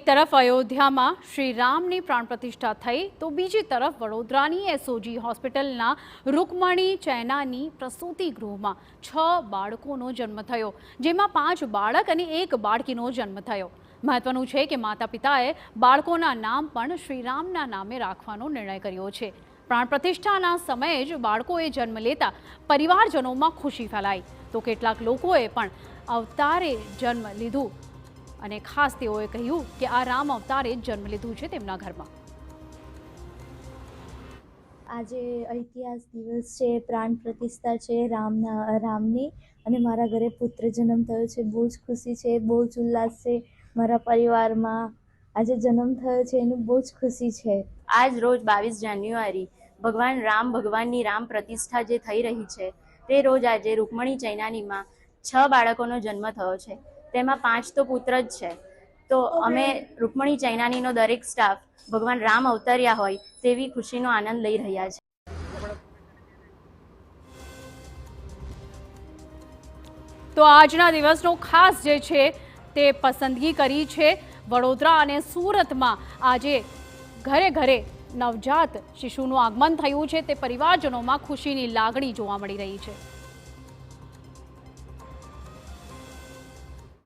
એક તરફ અયોધ્યામાં શ્રી રામની પ્રાણ પ્રતિષ્ઠા થઈ તો બીજી તરફ વડોદરાની એસઓજી હોસ્પિટલના રૂકમણી ચૈનાની પ્રસૂતિ ગૃહમાં 6 બાળકોનો જન્મ થયો, જેમાં 5 બાળક અને 1 બાળકીનો જન્મ થયો। મહત્વનું છે કે માતા પિતાએ બાળકોના નામ પણ શ્રીરામના નામે રાખવાનો નિર્ણય કર્યો છે। પ્રાણ પ્રતિષ્ઠાના સમયે જ બાળકોએ જન્મ લેતા પરિવારજનોમાં ખુશી ફેલાઈ તો કેટલાક લોકોએ પણ અવતારે જન્મ લીધું અને ખાસ તેઓએ કહ્યું કે આ રામ અવતારે જન્મ લીધું છે તેમના ઘરમાં। આજે ઐતિહાસિક દિવસ છે, પ્રાણ પ્રતિષ્ઠા છે રામની અને મારા ઘરે પુત્ર જન્મ થયો છે। બહુ જ ખુશી છે, બહુ જ ઉલ્લાસ છે મારા પરિવારમાં। આજે જન્મ થયો છે એનું બહુ જ ખુશી છે। આજ રોજ 22 જાન્યુઆરી ભગવાન રામ ભગવાનની રામ પ્રતિષ્ઠા જે થઈ રહી છે તે રોજ આજે રૂકમણી ચૈનાનીમાં 6 બાળકોનો જન્મ થયો છે, તેમાં 5 તો પુત્ર જ છે। તો અમે રૂકમણી ચૈનાનીનો દરેક સ્ટાફ ભગવાન રામ અવતર્યા હોય તેવી ખુશીનો આનંદ લઈ રહ્યા છે। તો આજના દિવસનો ખાસ જે છે તે પસંદગી કરી છે વડોદરા અને સુરતમાં આજે ઘરે ઘરે નવજાત શિશુનું આગમન થયું છે, તે પરિવારજનોમાં ખુશીની લાગણી જોવા મળી રહી છે।